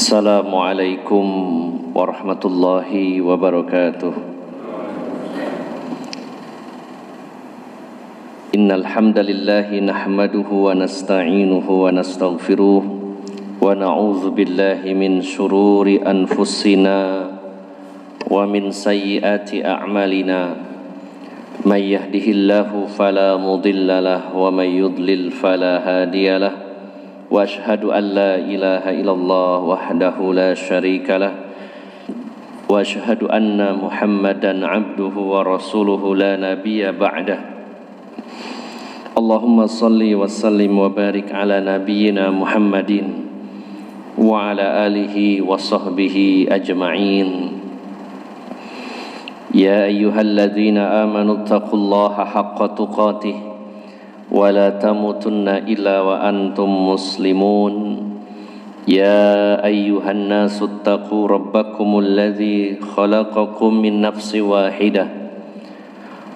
Assalamualaikum warahmatullahi wabarakatuh. Innal hamdalillahi nahmaduhu wa nasta'inuhu wa nastaghfiruh wa na'udzu billahi min shururi anfusina wa min sayyiati a'malina. May yahdihillahu fala mudilla lahu wa may yudlil fala hadiyalah. Wa ashhadu an la ilaha illallah wahdahu la syarika lah wa ashhadu anna Muhammadan abduhu wa rasuluhu la nabiyya ba'dah. Allahumma salli wa sallim wa barik ala nabiyyina Muhammadin wa ala alihi wa sahbihi ajma'in. Ya ayyuhalladzina amanu taqullaha haqqa tuqatih wa la tamutunna illa wa antum muslimun. Ya ayyuhan nasu taqu rabbakumul ladzi khalaqakum min nafsin wahidah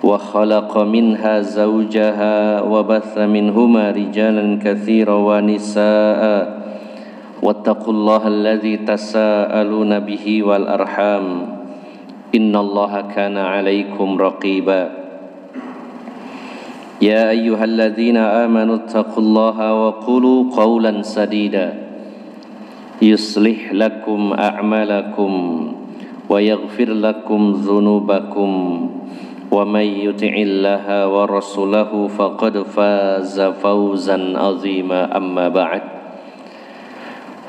wa khalaqa minha zawjaha wa batha minhuma rijalan katsiran wa nisaa wattaqullaha alladzi tasaaluna bihi wal arham innallaha kana 'alaikum raqiba. Ya ayyuhalladzina amanu taqullaha wa qulu qawlan sadida yuslih lakum a'malakum wa yaghfir lakum dhunubakum wa may yuti'illaha wa rasulahu faqad faza fawzan 'azima. Amma ba'd,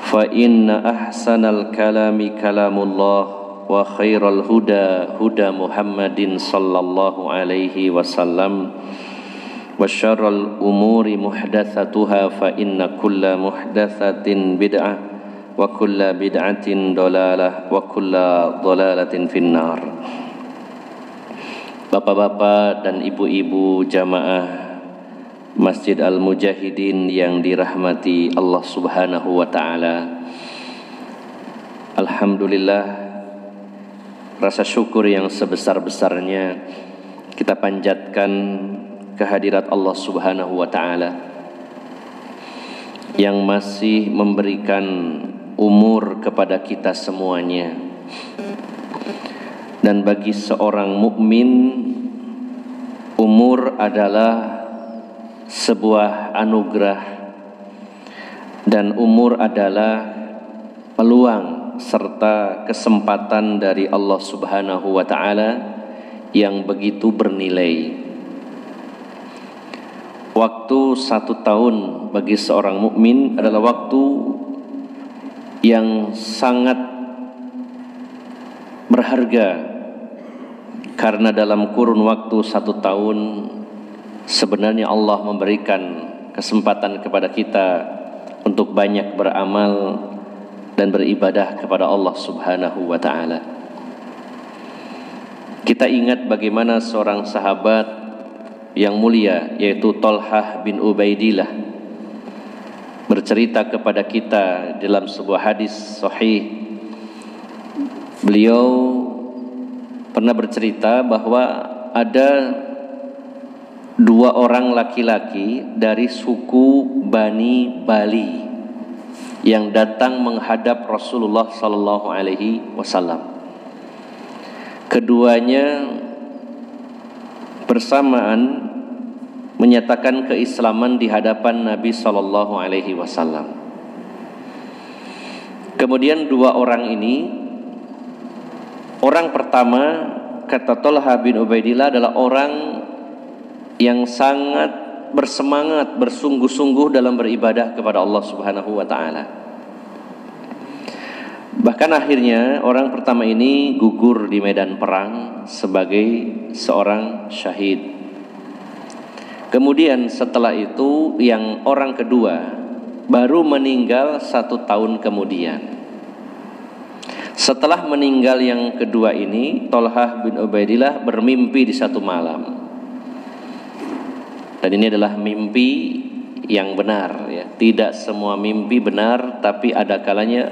fa inna ahsanal kalami kalamullah wa khairal huda huda Muhammadin sallallahu alaihi wasallam wa syarrul umuri muhdatsatuha fa inna kulla muhdatsatin bid'ah wa kulla bid'atin dhalalah wa kulla dhalalatin finnar. Bapak-bapak dan ibu-ibu jamaah Masjid Al-Mujahidin yang dirahmati Allah Subhanahu wa taala. Alhamdulillah, rasa syukur yang sebesar-besarnya kita panjatkan kehadirat Allah Subhanahu wa taala yang masih memberikan umur kepada kita semuanya. Dan bagi seorang mukmin, umur adalah sebuah anugerah dan umur adalah peluang serta kesempatan dari Allah Subhanahu wa taala yang begitu bernilai. Waktu 1 tahun bagi seorang mukmin adalah waktu yang sangat berharga, karena dalam kurun waktu 1 tahun sebenarnya Allah memberikan kesempatan kepada kita untuk banyak beramal dan beribadah kepada Allah Subhanahu wa taala. Kita ingat bagaimana seorang sahabat yang mulia, yaitu Thalhah bin Ubaidillah, bercerita kepada kita dalam sebuah hadis sahih. Beliau pernah bercerita bahwa ada 2 orang laki-laki dari suku Bani Bali yang datang menghadap Rasulullah sallallahu alaihi wasallam. Keduanya bersamaan menyatakan keislaman di hadapan Nabi sallallahu alaihi wasallam. Kemudian 2 orang ini, orang pertama kata Thalhah bin Ubaidillah adalah orang yang sangat bersemangat, bersungguh-sungguh dalam beribadah kepada Allah Subhanahu wa taala. Bahkan akhirnya orang pertama ini gugur di medan perang sebagai seorang syahid. Kemudian setelah itu yang orang kedua baru meninggal 1 tahun kemudian. Setelah meninggal yang kedua ini, Thalhah bin Ubaidillah bermimpi di satu malam. Dan ini adalah mimpi yang benar, ya. Tidak semua mimpi benar, tapi ada kalanya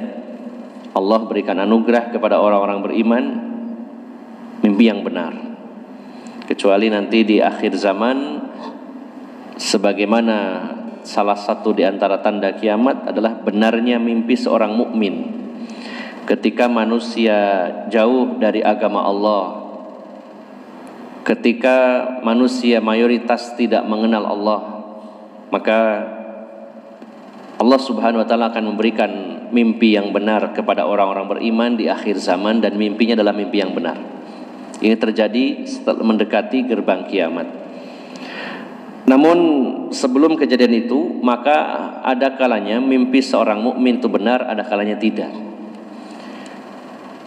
Allah berikan anugerah kepada orang-orang beriman mimpi yang benar. Kecuali nanti di akhir zaman, sebagaimana salah satu di antara tanda kiamat adalah benarnya mimpi seorang mukmin. ketika manusia jauh dari agama Allah, ketika manusia mayoritas tidak mengenal Allah, maka Allah Subhanahu wa taala akan memberikan mimpi yang benar kepada orang-orang beriman di akhir zaman, dan mimpinya adalah mimpi yang benar. Ini terjadi setelah mendekati gerbang kiamat. Namun sebelum kejadian itu, maka ada kalanya mimpi seorang mukmin itu benar, ada kalanya tidak.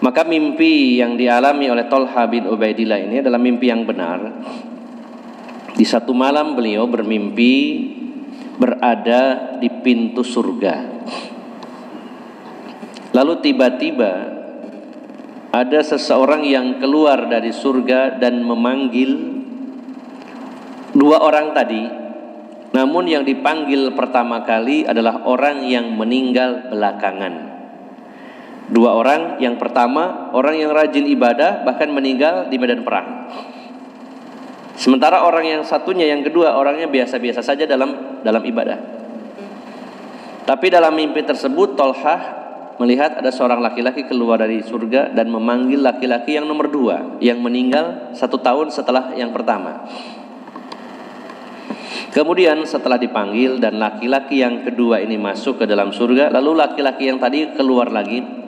Maka mimpi yang dialami oleh Thalha bin Ubaidillah ini adalah mimpi yang benar. Di satu malam beliau bermimpi berada di pintu surga. Lalu tiba-tiba ada seseorang yang keluar dari surga dan memanggil dua orang tadi. Namun yang dipanggil pertama kali adalah orang yang meninggal belakangan. Dua orang, yang pertama orang yang rajin ibadah bahkan meninggal di medan perang. Sementara orang yang satunya, yang kedua, orangnya biasa-biasa saja dalam ibadah. Tapi dalam mimpi tersebut Thalha melihat ada seorang laki-laki keluar dari surga dan memanggil laki-laki yang nomor dua, yang meninggal 1 tahun setelah yang pertama. Kemudian setelah dipanggil dan laki-laki yang kedua ini masuk ke dalam surga, lalu laki-laki yang tadi keluar lagi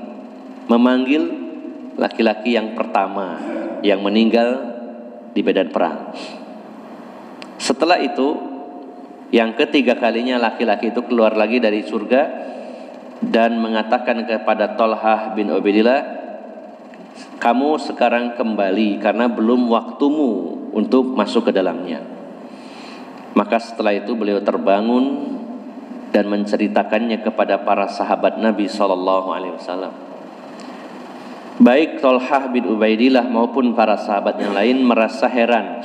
memanggil laki-laki yang pertama yang meninggal di medan perang. Setelah itu, yang ketiga kalinya laki-laki itu keluar lagi dari surga dan mengatakan kepada Thalha bin Ubaidillah, kamu sekarang kembali karena belum waktumu untuk masuk ke dalamnya. Maka setelah itu beliau terbangun dan menceritakannya kepada para sahabat Nabi SAW. Baik Thalha bin Ubaidillah maupun para sahabat yang lain merasa heran.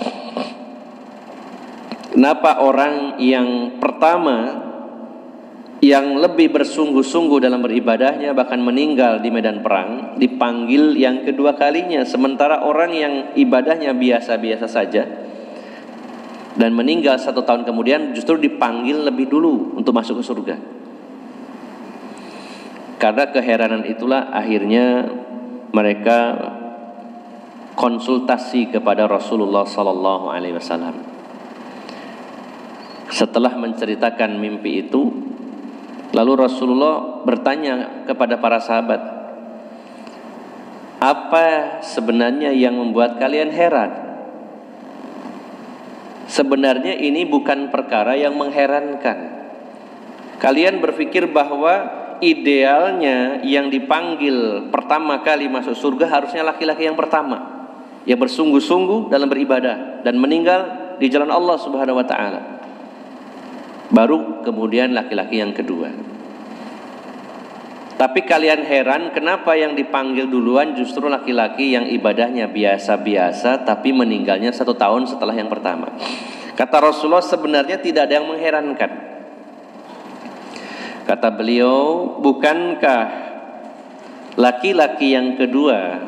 Kenapa orang yang pertama yang lebih bersungguh-sungguh dalam beribadahnya bahkan meninggal di medan perang dipanggil yang kedua kalinya, sementara orang yang ibadahnya biasa-biasa saja dan meninggal 1 tahun kemudian justru dipanggil lebih dulu untuk masuk ke surga. Karena keheranan itulah akhirnya mereka konsultasi kepada Rasulullah sallallahu alaihi wasallam. Setelah menceritakan mimpi itu, lalu Rasulullah bertanya kepada para sahabat, apa sebenarnya yang membuat kalian heran? Sebenarnya ini bukan perkara yang mengherankan. Kalian berpikir bahwa idealnya yang dipanggil pertama kali masuk surga harusnya laki-laki yang pertama, yang bersungguh-sungguh dalam beribadah dan meninggal di jalan Allah Subhanahu wa taala. Baru kemudian laki-laki yang kedua. Tapi kalian heran kenapa yang dipanggil duluan justru laki-laki yang ibadahnya biasa-biasa tapi meninggalnya 1 tahun setelah yang pertama. Kata Rasulullah, sebenarnya tidak ada yang mengherankan. Kata beliau, bukankah laki-laki yang kedua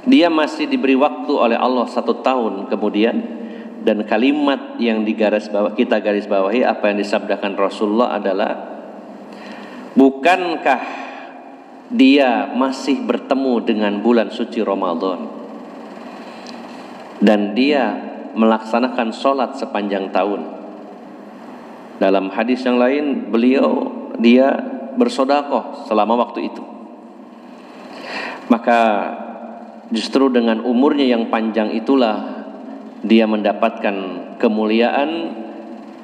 dia masih diberi waktu oleh Allah 1 tahun kemudian, dan kalimat yang kita garis bawahi apa yang disabdakan Rasulullah adalah, bukankah dia masih bertemu dengan bulan suci Ramadan dan dia melaksanakan sholat sepanjang tahun. Dalam hadis yang lain dia bersedekah selama waktu itu. Maka justru dengan umurnya yang panjang itulah dia mendapatkan kemuliaan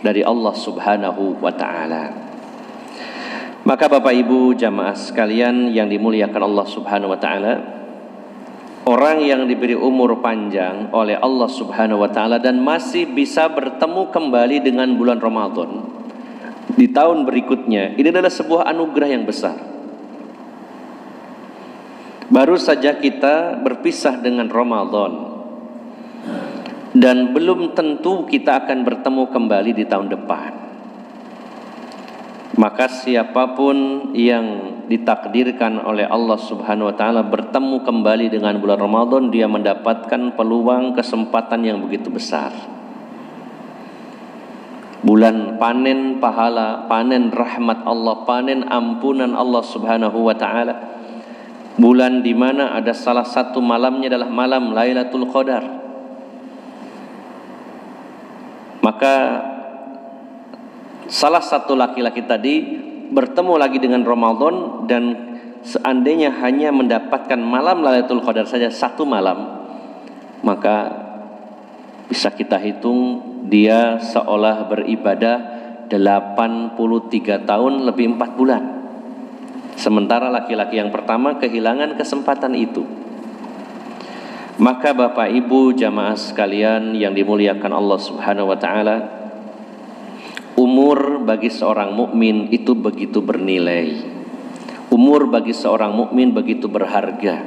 dari Allah Subhanahu wa taala. Maka Bapak Ibu jamaah sekalian yang dimuliakan Allah Subhanahu wa taala, orang yang diberi umur panjang oleh Allah Subhanahu wa taala dan masih bisa bertemu kembali dengan bulan Ramadan di tahun berikutnya, ini adalah sebuah anugerah yang besar. Baru saja kita berpisah dengan Ramadan dan belum tentu kita akan bertemu kembali di tahun depan. Maka siapapun yang ditakdirkan oleh Allah Subhanahu wa taala bertemu kembali dengan bulan Ramadan, dia mendapatkan peluang kesempatan yang begitu besar. Bulan panen pahala, panen rahmat Allah, panen ampunan Allah Subhanahu wa taala. bulan di mana ada salah satu malamnya adalah malam Lailatul Qadar. Maka salah satu laki-laki tadi bertemu lagi dengan Ramadan, dan seandainya hanya mendapatkan malam Lailatul Qadar saja satu malam, maka bisa kita hitung dia seolah beribadah 83 tahun lebih 4 bulan. Sementara laki-laki yang pertama kehilangan kesempatan itu. Maka Bapak Ibu jamaah sekalian yang dimuliakan Allah Subhanahu wa taala, umur bagi seorang mukmin itu begitu bernilai. Umur bagi seorang mukmin begitu berharga.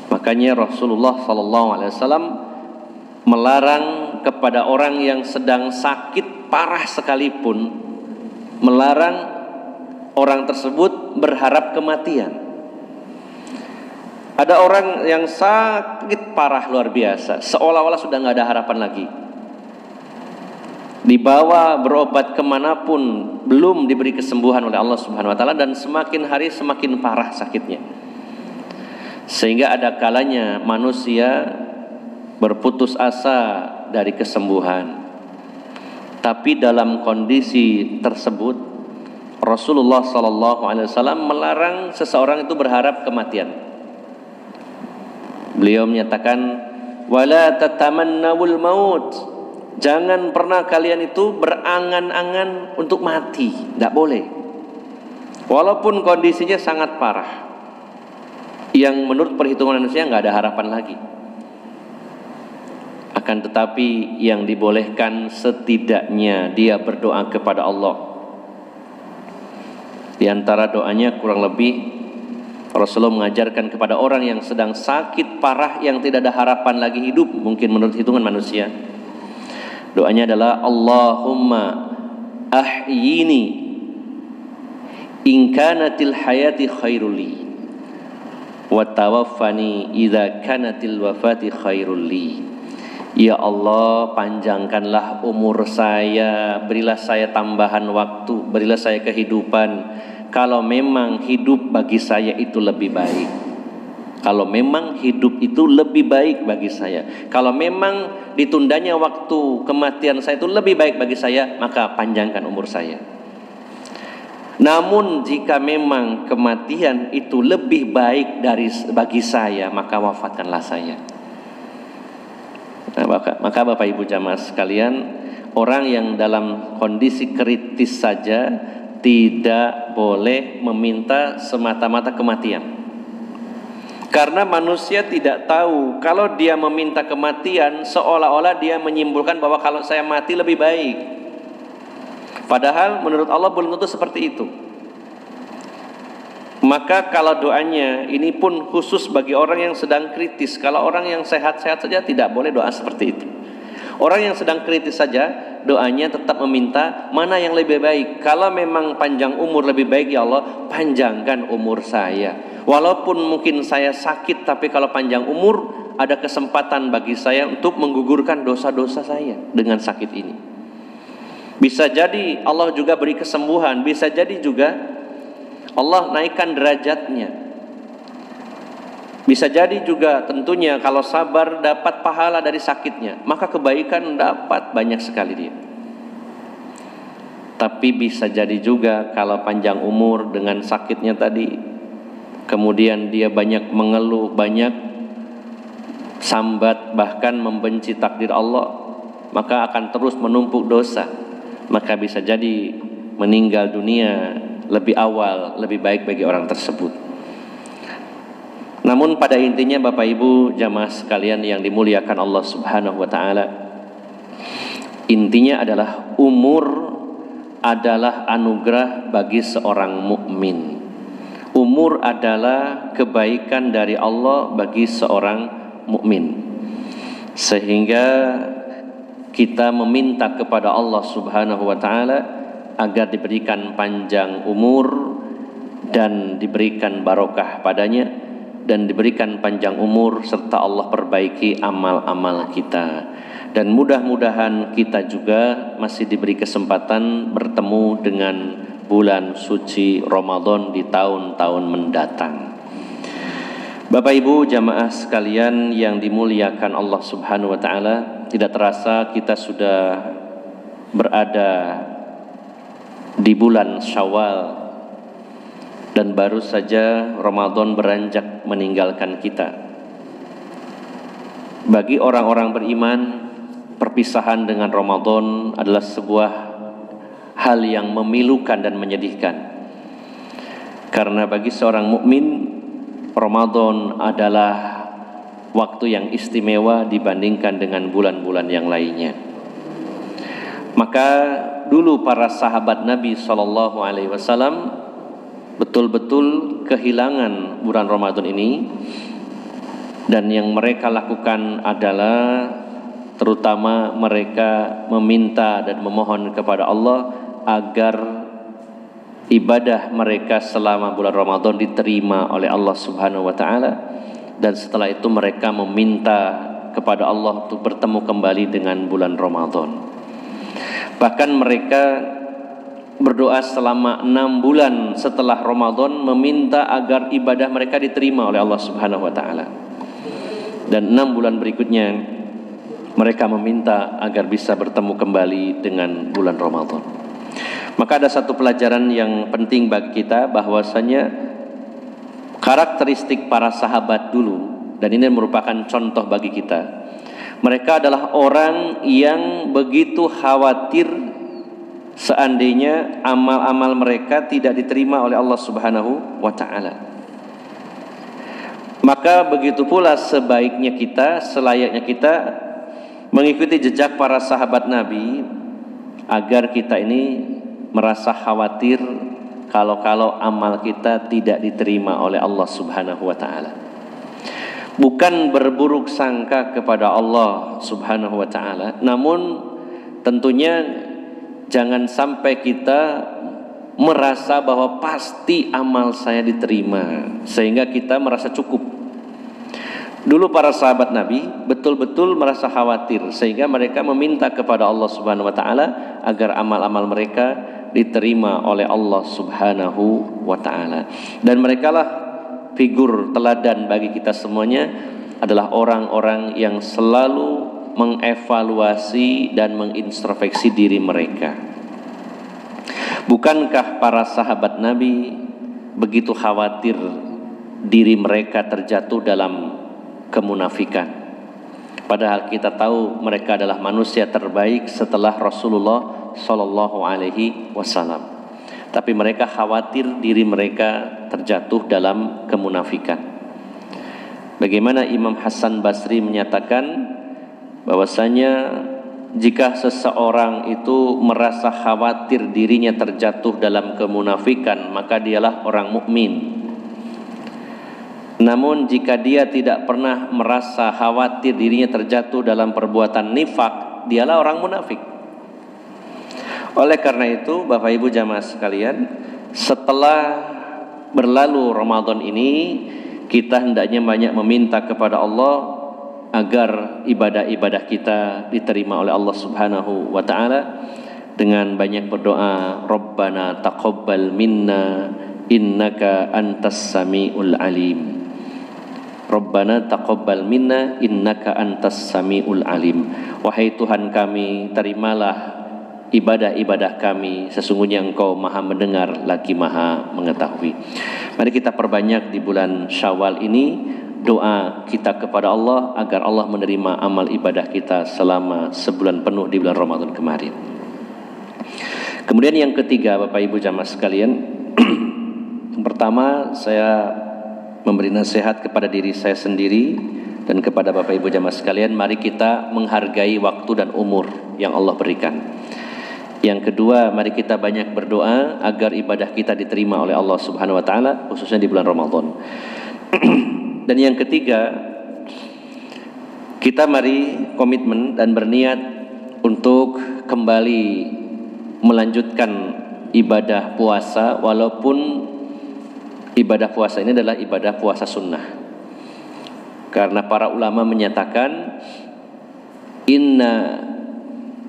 Makanya Rasulullah SAW melarang kepada orang yang sedang sakit parah sekalipun, melarang orang tersebut berharap kematian. Ada orang yang sakit parah luar biasa, seolah-olah sudah nggak ada harapan lagi. Dibawa berobat kemanapun, belum diberi kesembuhan oleh Allah Subhanahu Wa Taala, dan semakin hari semakin parah sakitnya. Sehingga ada kalanya manusia berputus asa dari kesembuhan. Tapi dalam kondisi tersebut, Rasulullah SAW melarang seseorang itu berharap kematian. Beliau menyatakan, wala tatamannawul maut, jangan pernah kalian itu berangan-angan untuk mati, tidak boleh. Walaupun kondisinya sangat parah, yang menurut perhitungan manusia nggak ada harapan lagi. Akan tetapi yang dibolehkan setidaknya dia berdoa kepada Allah. Di antara doanya kurang lebih Rasulullah mengajarkan kepada orang yang sedang sakit parah, yang tidak ada harapan lagi hidup, mungkin menurut hitungan manusia, doanya adalah Allahumma ahyini in kanatil hayati khairuli wa tawaffani idza kanatil wafati khairuli. Ya Allah, panjangkanlah umur saya, berilah saya tambahan waktu, berilah saya kehidupan kalau memang hidup bagi saya itu lebih baik. Kalau memang hidup itu lebih baik bagi saya, kalau memang ditundanya waktu kematian saya itu lebih baik bagi saya, maka panjangkan umur saya. Namun jika memang kematian itu lebih baik bagi saya, maka wafatkanlah saya. Maka Bapak Ibu jamaah sekalian, orang yang dalam kondisi kritis saja tidak boleh meminta semata-mata kematian. Karena manusia tidak tahu, kalau dia meminta kematian seolah-olah dia menyimpulkan bahwa kalau saya mati lebih baik. Padahal menurut Allah belum tentu seperti itu. Maka kalau doanya ini pun khusus bagi orang yang sedang kritis. Kalau orang yang sehat-sehat saja tidak boleh doa seperti itu. Orang yang sedang kritis saja doanya tetap meminta mana yang lebih baik. Kalau memang panjang umur lebih baik, ya Allah panjangkan umur saya. Walaupun mungkin saya sakit, tapi kalau panjang umur ada kesempatan bagi saya untuk menggugurkan dosa-dosa saya dengan sakit ini. Bisa jadi Allah juga beri kesembuhan, bisa jadi juga Allah naikkan derajatnya. Bisa jadi juga tentunya kalau sabar dapat pahala dari sakitnya, maka kebaikan dapat banyak sekali dia. Tapi bisa jadi juga kalau panjang umur dengan sakitnya tadi, kemudian dia banyak mengeluh, banyak sambat, bahkan membenci takdir Allah, maka akan terus menumpuk dosa. Maka bisa jadi meninggal dunia lebih awal, lebih baik bagi orang tersebut. Namun pada intinya Bapak Ibu jamaah sekalian yang dimuliakan Allah Subhanahu wa taala, intinya adalah umur adalah anugerah bagi seorang mukmin. Umur adalah kebaikan dari Allah bagi seorang mukmin. Sehingga kita meminta kepada Allah Subhanahu wa taala agar diberikan panjang umur dan diberikan barokah padanya, dan diberikan panjang umur serta Allah perbaiki amal-amal kita. Dan mudah-mudahan kita juga masih diberi kesempatan bertemu dengan bulan suci Ramadan di tahun-tahun mendatang. Bapak Ibu jamaah sekalian yang dimuliakan Allah Subhanahu wa taala, tidak terasa kita sudah berada di bulan Syawal dan baru saja Ramadan beranjak meninggalkan kita. Bagi orang-orang beriman, perpisahan dengan Ramadan adalah sebuah hal yang memilukan dan menyedihkan. Karena bagi seorang mukmin, Ramadan adalah waktu yang istimewa dibandingkan dengan bulan-bulan yang lainnya. Maka dulu para sahabat Nabi SAW betul-betul kehilangan bulan Ramadan ini, dan yang mereka lakukan adalah terutama mereka meminta dan memohon kepada Allah agar ibadah mereka selama bulan Ramadan diterima oleh Allah Subhanahu wa taala, dan setelah itu mereka meminta kepada Allah untuk bertemu kembali dengan bulan Ramadan. Bahkan mereka berdoa selama 6 bulan setelah Ramadan meminta agar ibadah mereka diterima oleh Allah Subhanahu wa taala. Dan 6 bulan berikutnya mereka meminta agar bisa bertemu kembali dengan bulan Ramadan. Maka ada satu pelajaran yang penting bagi kita, bahwasanya karakteristik para sahabat dulu, dan ini merupakan contoh bagi kita. Mereka adalah orang yang begitu khawatir seandainya amal-amal mereka tidak diterima oleh Allah Subhanahu wa taala. Maka begitu pula sebaiknya kita, selayaknya kita mengikuti jejak para sahabat Nabi, agar kita ini merasa khawatir kalau amal kita tidak diterima oleh Allah Subhanahu wa taala. Bukan berburuk sangka kepada Allah Subhanahu wa taala, namun tentunya jangan sampai kita merasa bahwa pasti amal saya diterima sehingga kita merasa cukup. Dulu para sahabat Nabi betul-betul merasa khawatir sehingga mereka meminta kepada Allah Subhanahu wa taala agar amal-amal mereka diterima oleh Allah Subhanahu wa taala. Dan merekalah figur teladan bagi kita semuanya, adalah orang-orang yang selalu mengevaluasi dan mengintrospeksi diri mereka. Bukankah para sahabat Nabi begitu khawatir diri mereka terjatuh dalam kemunafikan? Padahal kita tahu mereka adalah manusia terbaik setelah Rasulullah Sallallahu Alaihi Wasallam. Tapi mereka khawatir diri mereka terjatuh dalam kemunafikan. Bagaimana Imam Hasan Basri menyatakan bahwasanya jika seseorang itu merasa khawatir dirinya terjatuh dalam kemunafikan, maka dialah orang mukmin. Namun jika dia tidak pernah merasa khawatir dirinya terjatuh dalam perbuatan nifak, dialah orang munafik. Oleh karena itu, Bapak Ibu jamaah sekalian, setelah berlalu Ramadan ini, kita hendaknya banyak meminta kepada Allah agar ibadah-ibadah kita diterima oleh Allah Subhanahu wa taala dengan banyak berdoa, Rabbana taqabbal minna innaka antas samiul alim. Rabbana taqabbal minna innaka antas samiul alim. Wahai Tuhan kami, terimalah ibadah-ibadah kami, sesungguhnya Engkau Maha mendengar lagi Maha mengetahui. Mari kita perbanyak di bulan Syawal ini doa kita kepada Allah agar Allah menerima amal ibadah kita selama sebulan penuh di bulan Ramadan kemarin. Kemudian yang ketiga, Bapak Ibu jamaah sekalian, yang pertama saya memberi nasihat kepada diri saya sendiri dan kepada Bapak Ibu jamaah sekalian, mari kita menghargai waktu dan umur yang Allah berikan. Yang kedua, mari kita banyak berdoa agar ibadah kita diterima oleh Allah Subhanahu wa taala, khususnya di bulan Ramadan. Dan yang ketiga, kita mari komitmen dan berniat untuk kembali melanjutkan ibadah puasa, walaupun ibadah puasa ini adalah ibadah puasa sunnah. Karena para ulama menyatakan, inna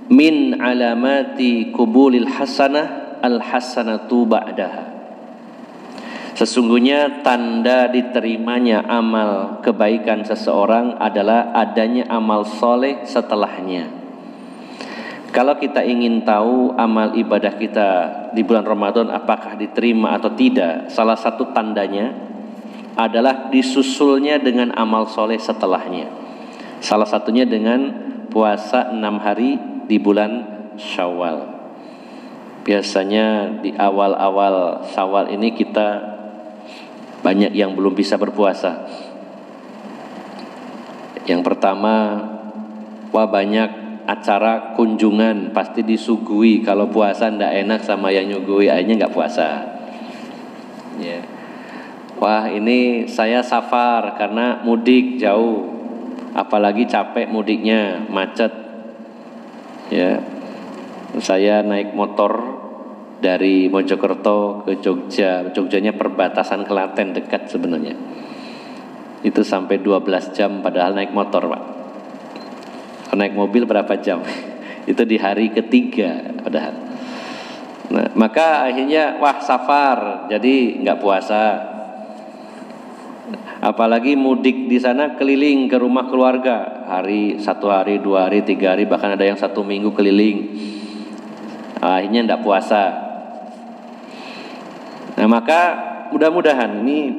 min alamati kubulil hasanah al hasanatu ba'daha. Sesungguhnya tanda diterimanya amal kebaikan seseorang adalah adanya amal soleh setelahnya. Kalau kita ingin tahu amal ibadah kita di bulan Ramadan apakah diterima atau tidak, salah satu tandanya adalah disusulnya dengan amal soleh setelahnya. Salah satunya dengan puasa 6 hari di bulan Syawal. Biasanya di awal-awal Syawal ini kita banyak yang belum bisa berpuasa. Yang pertama, banyak acara kunjungan, pasti disuguhi. Kalau puasa ndak enak sama yang nyuguhi, akhirnya nggak puasa. Ya. Wah, ini saya safar karena mudik jauh, apalagi capek mudiknya, macet. Ya, saya naik motor dari Mojokerto ke Jogja. Jogjanya perbatasan Klaten, dekat sebenarnya. Itu sampai 12 jam padahal naik motor, Pak. Kalau naik mobil berapa jam? Itu di hari ketiga padahal. Nah, maka akhirnya safar, jadi nggak puasa. Apalagi mudik di sana keliling ke rumah keluarga, 1 hari, 2 hari, 3 hari, bahkan ada yang 1 minggu keliling. Akhirnya nggak puasa. Nah, maka mudah-mudahan ini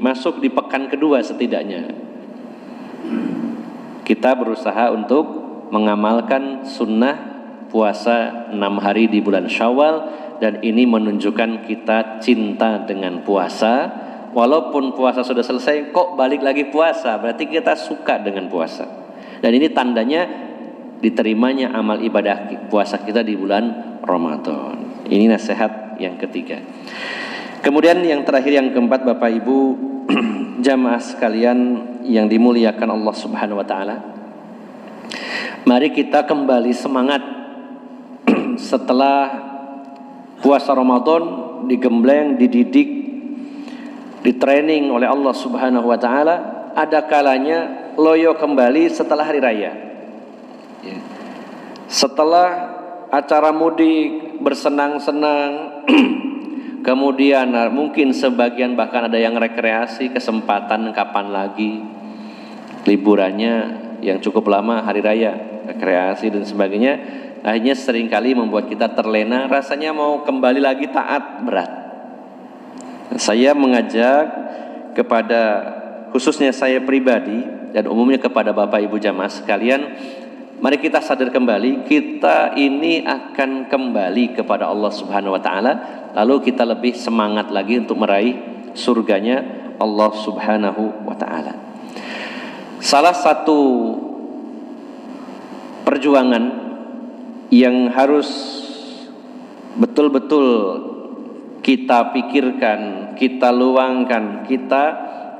masuk di pekan kedua setidaknya kita berusaha untuk mengamalkan sunnah puasa 6 hari di bulan Syawal, dan ini menunjukkan kita cinta dengan puasa. Walaupun puasa sudah selesai kok balik lagi puasa, berarti kita suka dengan puasa. Dan ini tandanya diterimanya amal ibadah puasa kita di bulan Ramadan. Ini nasihat yang ketiga. Kemudian yang terakhir, yang keempat, Bapak Ibu jamaah sekalian yang dimuliakan Allah Subhanahu wa taala. Mari kita kembali semangat setelah puasa Ramadan digembleng, dididik, ditraining oleh Allah Subhanahu wa taala. Ada kalanya loyo kembali setelah hari raya. Setelah acara mudik, bersenang-senang, kemudian mungkin sebagian bahkan ada yang rekreasi, kesempatan kapan lagi liburannya yang cukup lama, hari raya, rekreasi dan sebagainya. Akhirnya seringkali membuat kita terlena, rasanya mau kembali lagi taat berat. Saya mengajak kepada, khususnya saya pribadi dan umumnya kepada Bapak Ibu jamaah sekalian, mari kita sadar kembali, kita ini akan kembali kepada Allah Subhanahu wa taala, lalu kita lebih semangat lagi untuk meraih surganya Allah Subhanahu wa taala. Salah satu perjuangan yang harus betul-betul kita pikirkan, kita luangkan, kita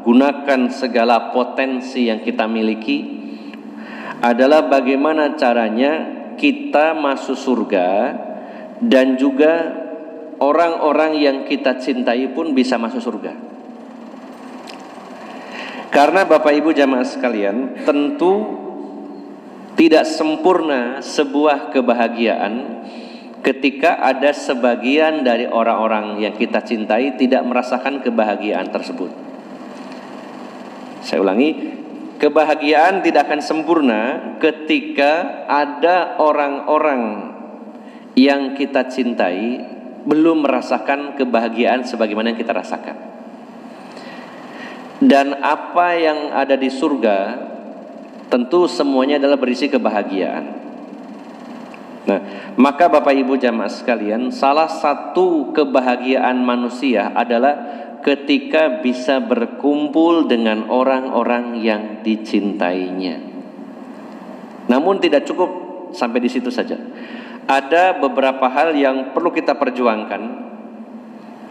gunakan segala potensi yang kita miliki adalah bagaimana caranya kita masuk surga dan juga orang-orang yang kita cintai pun bisa masuk surga. Karena Bapak Ibu jamaah sekalian, tentu tidak sempurna sebuah kebahagiaan ketika ada sebagian dari orang-orang yang kita cintai tidak merasakan kebahagiaan tersebut. Saya ulangi, kebahagiaan tidak akan sempurna ketika ada orang-orang yang kita cintai belum merasakan kebahagiaan sebagaimana yang kita rasakan. Dan apa yang ada di surga tentu semuanya adalah berisi kebahagiaan. Nah, maka Bapak Ibu jamaah sekalian, salah satu kebahagiaan manusia adalah ketika bisa berkumpul dengan orang-orang yang dicintainya. Namun tidak cukup sampai di situ saja. Ada beberapa hal yang perlu kita perjuangkan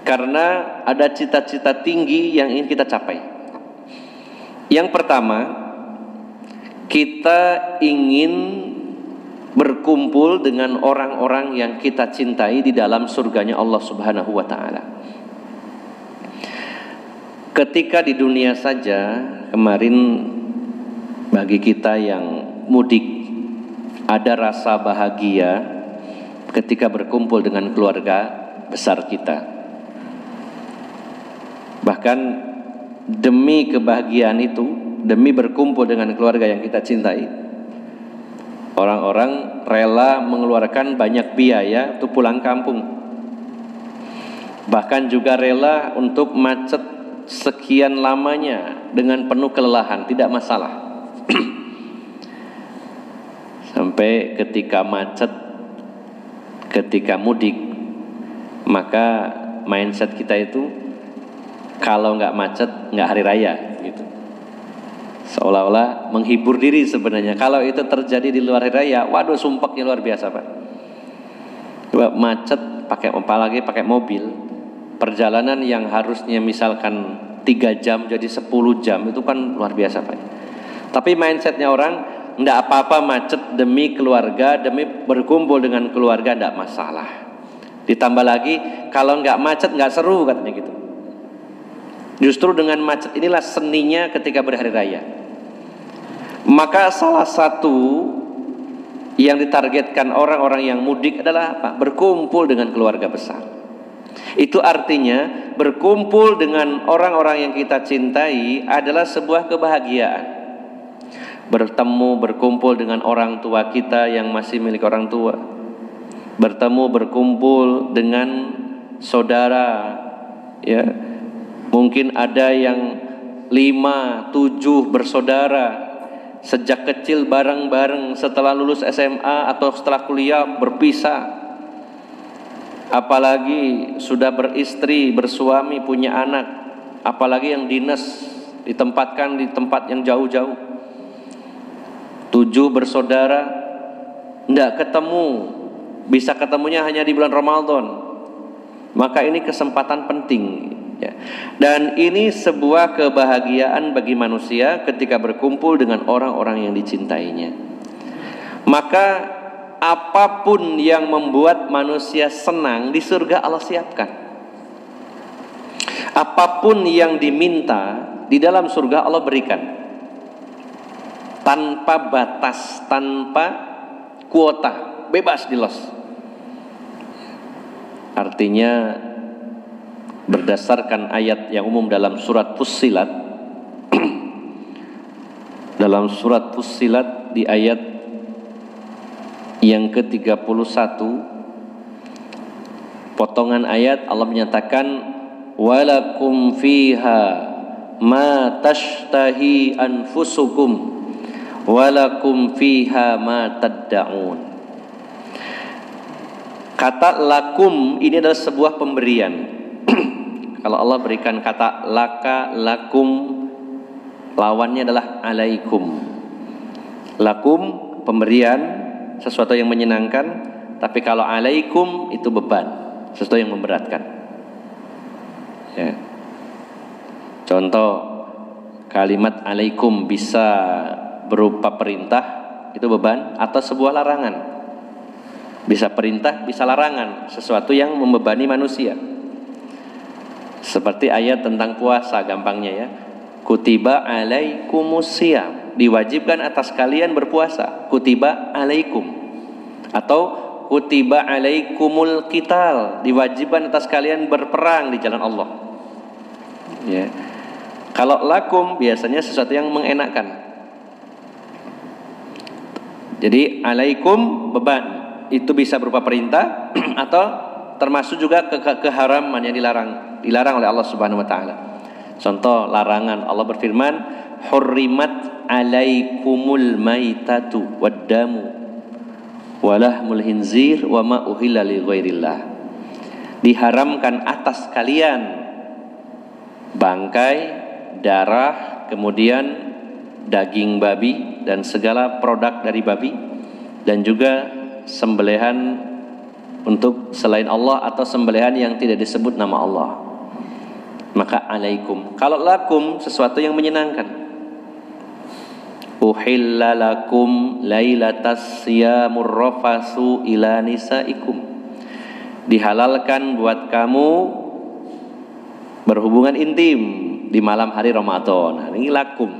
karena ada cita-cita tinggi yang ingin kita capai. Yang pertama, kita ingin berkumpul dengan orang-orang yang kita cintai di dalam surganya Allah Subhanahu wa taala. Ketika di dunia saja, kemarin bagi kita yang mudik ada rasa bahagia ketika berkumpul dengan keluarga besar kita. Bahkan demi kebahagiaan itu, demi berkumpul dengan keluarga yang kita cintai, orang-orang rela mengeluarkan banyak biaya untuk pulang kampung. Bahkan juga rela untuk macet sekian lamanya dengan penuh kelelahan, tidak masalah. Sampai ketika macet, ketika mudik, maka mindset kita itu kalau nggak macet nggak hari raya gitu. Seolah-olah menghibur diri sebenarnya. Kalau itu terjadi di luar hari raya, waduh sumpeknya luar biasa Pak. Coba macet apalagi pakai mobil, perjalanan yang harusnya misalkan 3 jam jadi 10 jam, itu kan luar biasa Pak. Tapi mindsetnya orang, nggak apa-apa macet demi keluarga, demi berkumpul dengan keluarga, nggak masalah. Ditambah lagi kalau nggak macet nggak seru katanya gitu. Justru dengan macet inilah seninya ketika berhari raya. Maka salah satu yang ditargetkan orang-orang yang mudik adalah apa? Berkumpul dengan keluarga besar. Itu artinya berkumpul dengan orang-orang yang kita cintai adalah sebuah kebahagiaan. Berkumpul dengan orang tua kita yang masih milik orang tua. Berkumpul dengan saudara, ya. Mungkin ada yang 5, 7 bersaudara, sejak kecil bareng-bareng, setelah lulus SMA atau setelah kuliah berpisah. Apalagi sudah beristri, bersuami, punya anak. Apalagi yang dinas, ditempatkan di tempat yang jauh-jauh. 7 bersaudara, tidak ketemu. Bisa ketemunya hanya di bulan Ramadan. Maka ini kesempatan penting. Ya. Dan ini sebuah kebahagiaan bagi manusia ketika berkumpul dengan orang-orang yang dicintainya. Maka apapun yang membuat manusia senang di surga Allah siapkan. Apapun yang diminta di dalam surga Allah berikan, tanpa batas, tanpa kuota, bebas dilos. Artinya berdasarkan ayat yang umum dalam surat Fussilat, dalam surat Fussilat di ayat yang ke-31, potongan ayat Allah menyatakan walakum fiha ma tashtahi anfusukum walakum fiha ma tad'un. Kata lakum ini adalah sebuah pemberian. Kalau Allah berikan kata laka, lakum, lawannya adalah alaikum. Lakum pemberian, sesuatu yang menyenangkan. Tapi kalau alaikum itu beban, sesuatu yang memberatkan. Ya. Contoh, kalimat alaikum bisa berupa perintah, itu beban, atau sebuah larangan. Bisa perintah, bisa larangan, sesuatu yang membebani manusia. Seperti ayat tentang puasa, gampangnya ya. Kutiba alaikumusiyam, diwajibkan atas kalian berpuasa. Kutiba alaikum. Atau kutiba alaikumul qital, diwajibkan atas kalian berperang di jalan Allah. Ya. Kalau lakum biasanya sesuatu yang mengenakkan. Jadi alaikum beban, itu bisa berupa perintah atau termasuk juga keharaman yang dilarang oleh Allah Subhanahu wa taala. Contoh larangan, Allah berfirman, "Hurrimat 'alaikumul maitatu wad-damu walahmul hinzir wa ma uhilla li ghairillah." Diharamkan atas kalian bangkai, darah, kemudian daging babi dan segala produk dari babi, dan juga sembelihan untuk selain Allah atau sembelihan yang tidak disebut nama Allah. Maka alaikum. Kalau lakum sesuatu yang menyenangkan. Uhilla lakum lailatas siyamur rafasu ila nisaikum. Dihalalkan buat kamu berhubungan intim di malam hari Ramadan. Nah, ini lakum.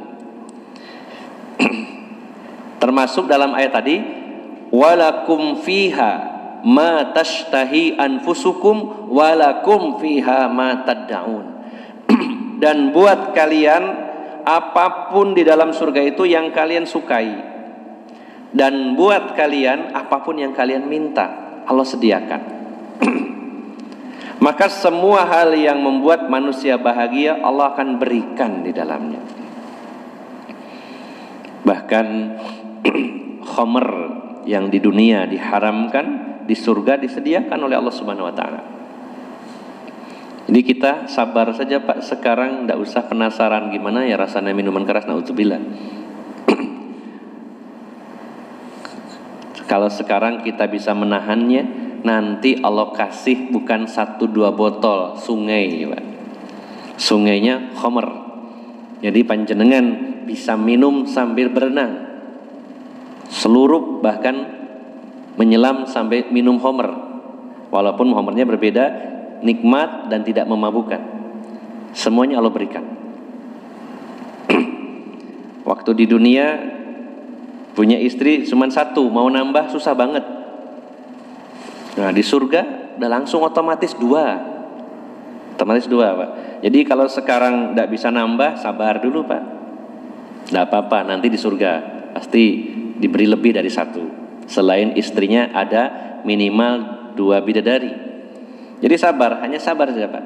Termasuk dalam ayat tadi, walakum fiha ma tashtahi anfusukum walakum fiha ma tad'un. dan buat kalian apapun di dalam surga itu yang kalian sukai, dan buat kalian apapun yang kalian minta Allah sediakan. Maka semua hal yang membuat manusia bahagia Allah akan berikan di dalamnya. Bahkan khamr yang di dunia diharamkan, di surga disediakan oleh Allah Subhanahu wa taala. Jadi kita sabar saja Pak, sekarang tidak usah penasaran gimana ya rasanya minuman keras, naudzubillah. Kalau sekarang kita bisa menahannya, nanti Allah kasih bukan 1-2 botol sungai Pak. Sungainya khamr. Jadi panjenengan bisa minum sambil berenang, seluruh bahkan menyelam sampai minum khamr, walaupun khamrnya berbeda, nikmat dan tidak memabukkan. Semuanya Allah berikan. Waktu di dunia punya istri cuma 1, mau nambah susah banget. Nah di surga udah langsung otomatis 2, Pak. Jadi kalau sekarang tidak bisa nambah, sabar dulu Pak. Tidak apa-apa, nanti di surga pasti diberi lebih dari 1. Selain istrinya ada minimal 2 bidadari. Jadi sabar, hanya sabar saja Pak.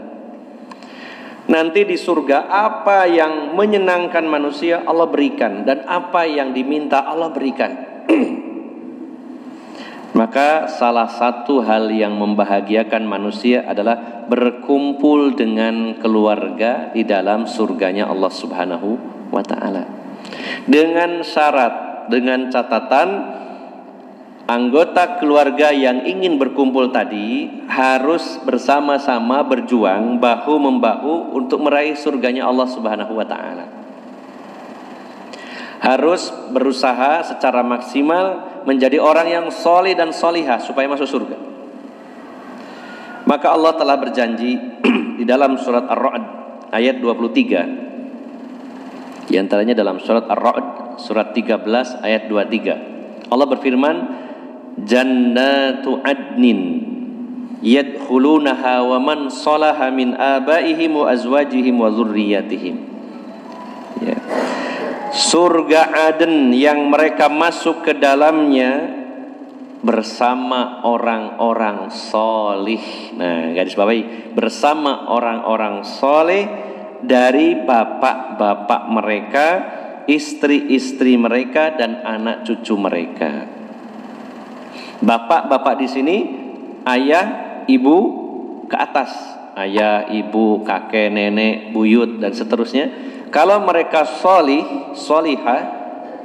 Nanti di surga apa yang menyenangkan manusia Allah berikan, dan apa yang diminta Allah berikan. Maka salah satu hal yang membahagiakan manusia adalah berkumpul dengan keluarga di dalam surganya Allah Subhanahu wa taala. Dengan syarat, dengan catatan, anggota keluarga yang ingin berkumpul tadi harus bersama-sama berjuang bahu-membahu untuk meraih surganya Allah Subhanahu wa taala. Harus berusaha secara maksimal menjadi orang yang soleh dan solihah supaya masuk surga. Maka Allah telah berjanji di dalam surat Ar-Ra'd ayat 23. Di antaranya dalam surat Ar-Ra'd surat 13 ayat 23. Allah berfirman, Jannatu adnin yadkhulunaha wa man salaha min abaihim wa azwajihim wa dzurriyyatihim. Ya. Surga Aden yang mereka masuk ke dalamnya bersama orang-orang solih. Nah, garis bawahi, bersama orang-orang soleh dari bapak-bapak mereka, istri-istri mereka, dan anak cucu mereka. Bapak-bapak di sini ayah, ibu ke atas, ayah, ibu, kakek, nenek, buyut dan seterusnya. Kalau mereka solih, solihah,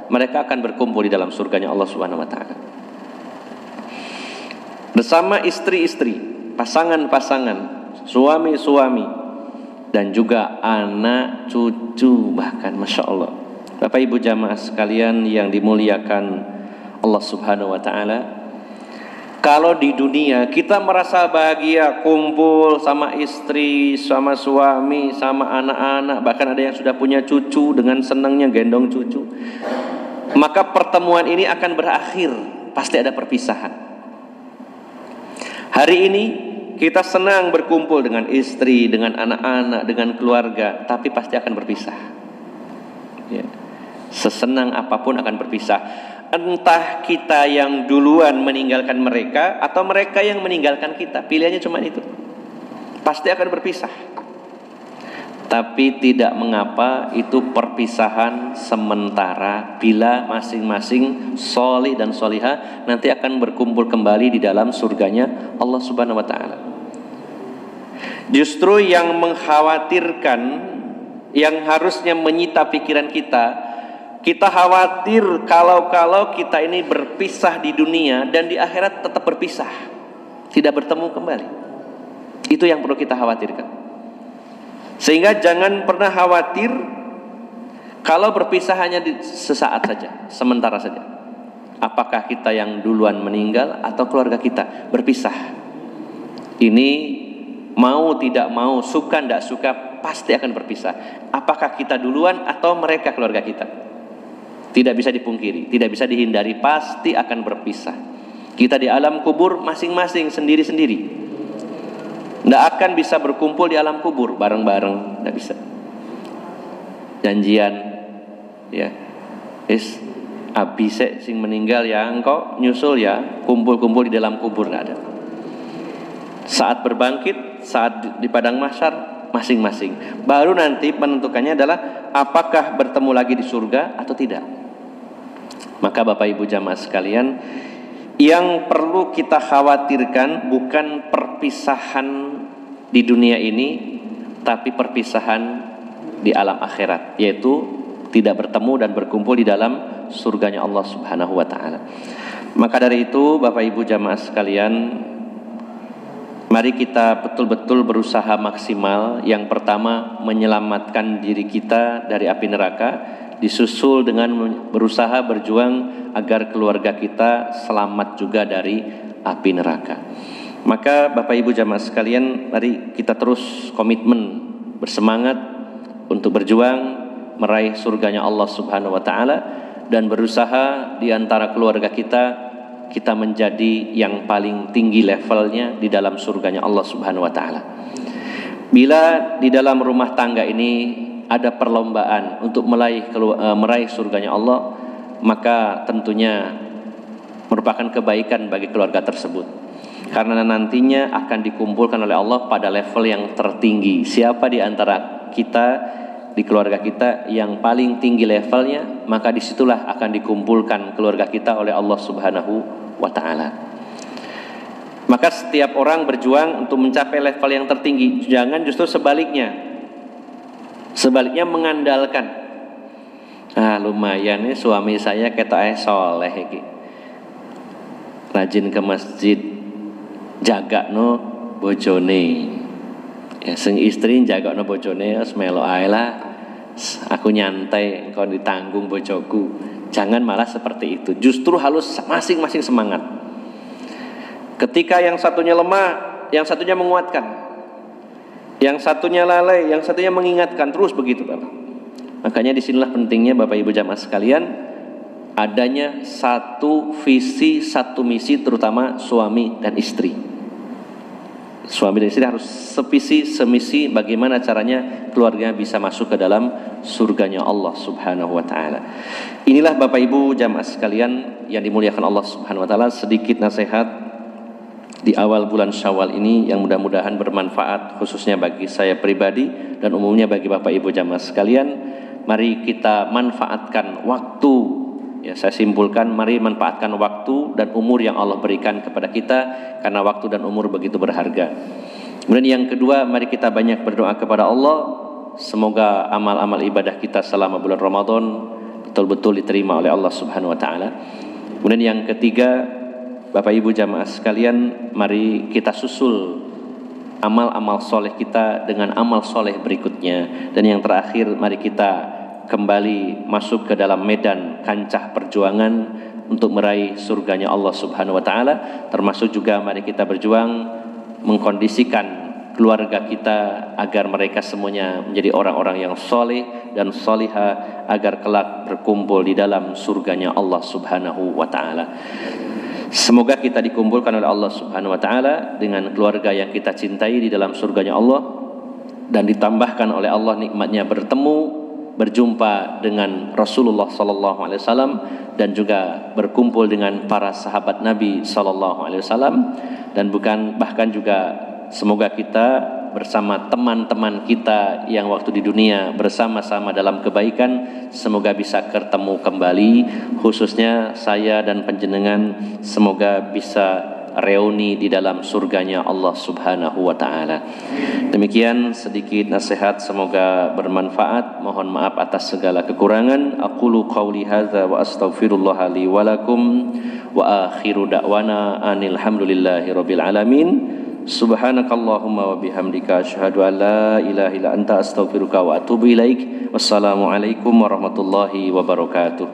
mereka akan berkumpul di dalam surganya Allah Subhanahu wa taala. Bersama istri-istri, pasangan-pasangan, suami-suami, dan juga anak cucu, bahkan Masya Allah. Bapak Ibu jamaah sekalian yang dimuliakan Allah Subhanahu wa taala, kalau di dunia kita merasa bahagia kumpul sama istri, sama suami, sama anak-anak, bahkan ada yang sudah punya cucu dengan senangnya gendong cucu, maka pertemuan ini akan berakhir, pasti ada perpisahan. Hari ini kita senang berkumpul dengan istri, dengan anak-anak, dengan keluarga, tapi pasti akan berpisah. Ya. Sesenang apapun akan berpisah. Entah kita yang duluan meninggalkan mereka atau mereka yang meninggalkan kita, pilihannya cuma itu. Pasti akan berpisah. Tapi tidak mengapa, itu perpisahan sementara. Bila masing-masing solih dan solihah nanti akan berkumpul kembali di dalam surganya Allah Subhanahu wa taala. Justru yang mengkhawatirkan, yang harusnya menyita pikiran kita khawatir kalau kita ini berpisah di dunia dan di akhirat tetap berpisah, tidak bertemu kembali. Itu yang perlu kita khawatirkan. Sehingga jangan pernah khawatir kalau berpisah hanya sesaat saja, sementara saja. Apakah kita yang duluan meninggal atau keluarga kita berpisah? Ini mau tidak mau, suka tidak suka, pasti akan berpisah. Apakah kita duluan atau mereka keluarga kita? Tidak bisa dipungkiri, tidak bisa dihindari, pasti akan berpisah. Kita di alam kubur masing-masing sendiri-sendiri. Tidak akan bisa berkumpul di alam kubur bareng-bareng, tidak bisa. janjian ya. Abi sing meninggal ya engkau nyusul ya, kumpul-kumpul di dalam kubur, nggak ada. Saat berbangkit, saat di padang mahsyar masing-masing. Baru nanti menentukannya adalah apakah bertemu lagi di surga atau tidak. Maka Bapak Ibu jamaah sekalian, yang perlu kita khawatirkan bukan perpisahan di dunia ini, tapi perpisahan di alam akhirat, yaitu tidak bertemu dan berkumpul di dalam surganya Allah Subhanahu wa taala. Maka dari itu Bapak Ibu jamaah sekalian, mari kita betul-betul berusaha maksimal. Yang pertama, menyelamatkan diri kita dari api neraka, disusul dengan berusaha berjuang agar keluarga kita selamat juga dari api neraka. Maka Bapak Ibu jamaah sekalian, mari kita terus komitmen, bersemangat untuk berjuang meraih surganya Allah Subhanahu wa taala, dan berusaha di antara keluarga kita menjadi yang paling tinggi levelnya di dalam surganya Allah Subhanahu wa taala. Bila di dalam rumah tangga ini ada perlombaan untuk meraih surganya Allah, maka tentunya merupakan kebaikan bagi keluarga tersebut, karena nantinya akan dikumpulkan oleh Allah pada level yang tertinggi. Siapa di antara kita, di keluarga kita yang paling tinggi levelnya, maka disitulah akan dikumpulkan keluarga kita oleh Allah Subhanahu wa ta'ala. Maka setiap orang berjuang untuk mencapai level yang tertinggi, jangan justru sebaliknya mengandalkan, lumayan nih suami saya ketok soleh iki, rajin ke masjid, jaga no bojone. Ya, sing istri jaga no bojone, melo ae lah, aku nyantai, engkau ditanggung bojoku. Jangan malah seperti itu. Justru harus masing-masing semangat. Ketika yang satunya lemah, yang satunya menguatkan, yang satunya lalai, yang satunya mengingatkan, terus begitu Bapak. Makanya disinilah pentingnya Bapak Ibu jamaah sekalian, adanya satu visi, satu misi, terutama suami dan istri. Suami dan istri harus sevisi, semisi bagaimana caranya keluarga bisa masuk ke dalam surganya Allah Subhanahu wa taala. Inilah Bapak Ibu jamaah sekalian yang dimuliakan Allah Subhanahu wa taala, sedikit nasihat di awal bulan Syawal ini yang mudah-mudahan bermanfaat khususnya bagi saya pribadi dan umumnya bagi Bapak Ibu jamaah sekalian. Mari kita manfaatkan waktu. Ya, saya simpulkan, mari manfaatkan waktu dan umur yang Allah berikan kepada kita, karena waktu dan umur begitu berharga. Kemudian yang kedua, mari kita banyak berdoa kepada Allah, semoga amal-amal ibadah kita selama bulan Ramadan betul-betul diterima oleh Allah Subhanahu wa taala. Kemudian yang ketiga, Bapak Ibu jamaah sekalian, mari kita susul amal-amal soleh kita dengan amal soleh berikutnya. Dan yang terakhir, mari kita kembali masuk ke dalam medan kancah perjuangan untuk meraih surganya Allah Subhanahu wa taala. Termasuk juga mari kita berjuang mengkondisikan keluarga kita agar mereka semuanya menjadi orang-orang yang soleh dan solihah, agar kelak berkumpul di dalam surganya Allah Subhanahu wa taala. Semoga kita dikumpulkan oleh Allah Subhanahu wa taala dengan keluarga yang kita cintai di dalam surganya Allah, dan ditambahkan oleh Allah nikmatnya berjumpa dengan Rasulullah sallallahu alaihi wasallam, dan juga berkumpul dengan para sahabat Nabi sallallahu alaihi wasallam, dan bahkan juga semoga kita bersama teman-teman kita yang waktu di dunia bersama-sama dalam kebaikan, semoga bisa ketemu kembali, khususnya saya dan panjenengan semoga bisa reuni di dalam surganya Allah Subhanahu wa taala. Demikian sedikit nasihat, semoga bermanfaat. Mohon maaf atas segala kekurangan. Aqulu qauli hadza wa astaghfirullah li wa lakum wa akhiru da'wana anil hamdulillahi rabbil alamin. Subhanakallahumma wa bihamdika asyhadu an la ilaha illa anta astaghfiruka wa atubu ilaik. Wassalamualaikum warahmatullahi wabarakatuh.